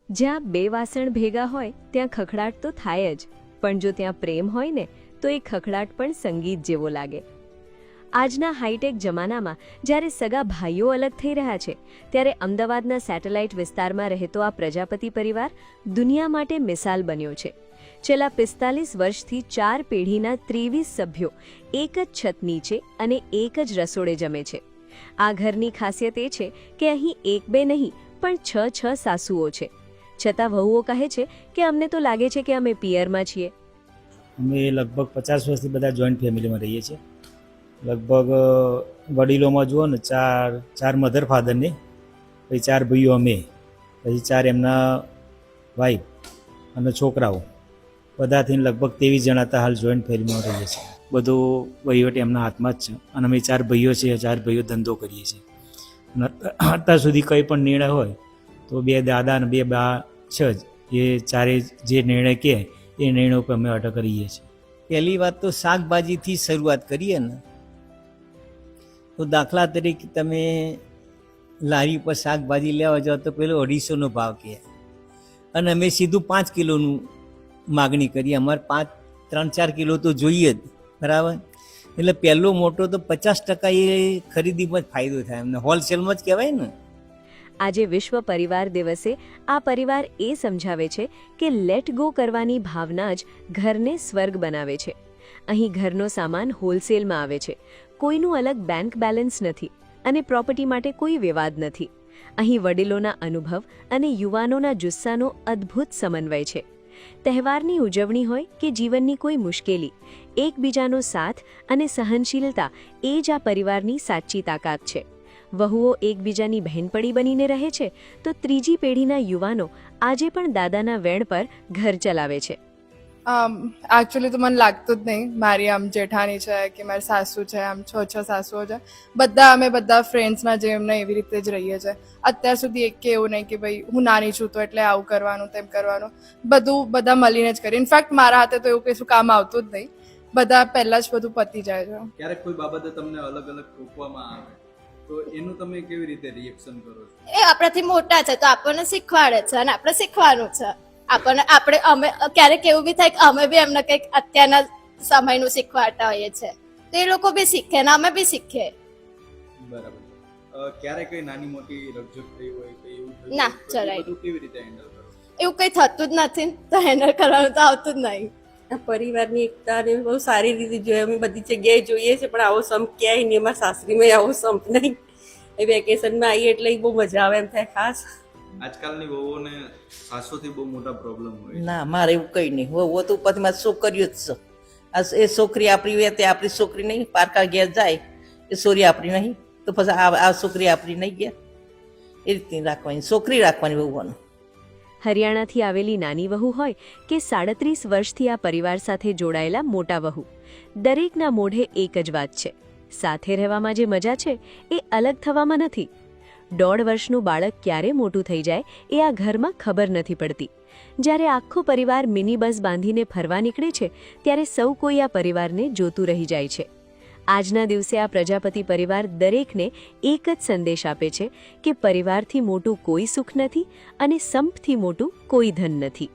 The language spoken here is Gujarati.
જ્યાં બે વાસણ ભેગા હોય ત્યાં ખખડાટ તો થાય જ, પણ જો ત્યાં પ્રેમ હોય ને તો એ ખખડાટ પણ સંગીત જેવો લાગે. આજના હાઈટેક જમાનામાં જ્યારે સગા ભાઈઓ અલગ થઈ રહ્યા છે, ત્યારે અમદાવાદના સેટેલાઇટ વિસ્તારમાં રહેતો આ પ્રજાપતિ પરિવાર દુનિયા માટે મિસાલ બન્યો છે. છેલ્લા 45 વર્ષથી 4 પેઢીના 23 સભ્યો એક જ છત નીચે અને એક જ રસોડે જમે છે. આ ઘરની ખાસિયત એ છે કે અહીં એક બે નહીં પણ 6 સાસુઓ છે. છતાં વહુઓ કહે છે કે અમને તો લાગે છે કે અમે પિયરમાં છીએ. અમે લગભગ 50 વર્ષથી બધા જોઈન્ટ ફેમિલીમાં રહીએ છીએ. લગભગ વડીલોમાં જુઓ ને ચાર મધર ફાધરની, પછી 4 ભાઈઓ અમે, પછી 4 એમના વાઈફ અને છોકરાઓ, બધાથી લગભગ 23 જણા હતા હાલ જોઈન્ટ ફેમિલીમાં રહીએ છીએ. બધું વહીવટ એમના હાથમાં જ છે અને અમે 4 ભાઈઓ છીએ. 4 ભાઈઓ ધંધો કરીએ છીએ અને અત્યાર સુધી કંઈ પણ નિર્ણય હોય તો 2 દાદા અને 2 બા છે જ, એ ચારે જે નિર્ણય કહે એ નિર્ણય ઉપર અમે અટક કરીએ છીએ. પહેલી વાત તો શાકભાજીથી શરૂઆત કરીએ ને તો દાખલા તરીકે તમે લારી ઉપર શાકભાજી લેવા જાઓ તો પેલો 250નો ભાવ કહે અને અમે સીધું 5 કિલોનું માગણી કરીએ. અમારે 3-4 કિલો તો જોઈએ જ, બરાબર. એટલે પહેલો મોટો તો 50% એ ખરીદીમાં જ ફાયદો થાય અમને, હોલસેલમાં જ કહેવાય ને. આજે વિશ્વ પરિવાર દિવસે આ પરિવાર એ સમજાવે છે કે લેટ ગો કરવાની ભાવના જ ઘરને સ્વર્ગ બનાવે છે. અહીં ઘરનો સામાન હોલસેલમાં આવે છે, કોઈનું અલગ બેંક બેલેન્સ નથી અને પ્રોપર્ટી માટે કોઈ વિવાદ નથી. અહીં વડીલોના અનુભવ અને યુવાનોના જુસ્સાનો અદ્ભુત સમન્વય છે. તહેવારની ઉજવણી હોય કે જીવનની કોઈ મુશ્કેલી, એકબીજાનો સાથ અને સહનશીલતા એ જ આ પરિવારની સાચી તાકાત છે. વહુઓ એકબીજાની બહેનપણી બનીને રહે છે તો ત્રીજી પેઢીના યુવાનો આજે પણ દાદાના વેણ પર ઘર ચલાવે છે. એકચ્યુઅલી તો મને લાગતું જ નહીં મારી આમ જેઠાણી છે કે મારી સાસુ છે, આમ 6 સાસુઓ છે, અમે બધા ફ્રેન્ડ્સના જેમ ને એવી રીતે જ રહીએ છીએ. અત્યાર સુધી એક કે એવું નહીં કે ભાઈ હું નાની છું તો એટલે આવું કરવાનું તેમ કરવાનું, બધા મળીને જ કરીએ. ઇનફેક્ટ મારા હાથે તો એવું કશું કામ આવતું જ નહીં, બધા પહેલાં જ બધું પતી જાય છે. ક્યારેક કોઈ બાબતે તમને અલગ અલગ ટોકવામાં આવે તો એનું તમે કેવી રીતે રિએક્શન કરો છો? એ આપણાથી મોટા છે તો આપણને શીખવાડે છે અને આપણે શીખવાનું છે. અમે ક્યારેક એવું બી થાય કે અમે બી એમને કંઈક અત્યારના સમયનું શીખવાડતા હોઈએ છીએ તો એ લોકો બી શીખે ને અમે બી શીખીએ. બરાબર. ક્યારે કઈ નાની મોટી રકઝક થઈ હોય કે એવું થયું? ના, જરાય. બધું કેવી રીતે હેન્ડલ કરો? એવું કંઈ થતું જ નથી તો હેન્ડલ કરવાનું તો આવતું જ નહીં. આ પરિવારની એકતાને બહુ સારી રીતે જોઈએ. અમે બધી જગ્યાએ જોઈએ છે પણ આવો સંપ ક્યાંય નહીં. એમાં સાસરીમાં આવો સંપ નહીં. એ વેકેશનમાં આવીએ એટલે બહુ મજા આવે એમ થાય. ખાસ આજકાલની વહુઓને સાસોથી બહુ મોટા પ્રોબ્લેમ હોય. ના, મારે એવું કંઈ નહીં. હું તો ઉપરથી છોકરીઓ જ છે. એ છોકરી આપણી હોય તે આપણી છોકરી નહીં. પારકા ઘેર જાય એ છોરી આપણી નહીં તો પછી આ છોકરી આપણી નહીં ગયા. એ રીતની રાખવાની છોકરી રાખવાની વહુઓને. હરિયાણાથી આવેલી નાની વહુ હોય કે 37 વર્ષથી આ પરિવાર સાથે જોડાયેલા મોટા વહુ, દરેકના મોઢે એક જ વાત છે: સાથે રહેવામાં જે મજા છે એ અલગ થવામાં નથી. 1.5 વર્ષનું બાળક ક્યારે મોટું થઈ જાય એ આ ઘરમાં ખબર નથી પડતી. જ્યારે આખો પરિવાર મિની બસ બાંધીને ફરવા નીકળે છે ત્યારે સૌ કોઈ આ પરિવારને જોતું રહી જાય છે. આજના દિવસે આ પ્રજાપતિ પરિવાર દરેકને એક જ સંદેશ આપે છે કે પરિવારથી મોટું કોઈ સુખ નથી અને સંપથી મોટું કોઈ ધન નથી.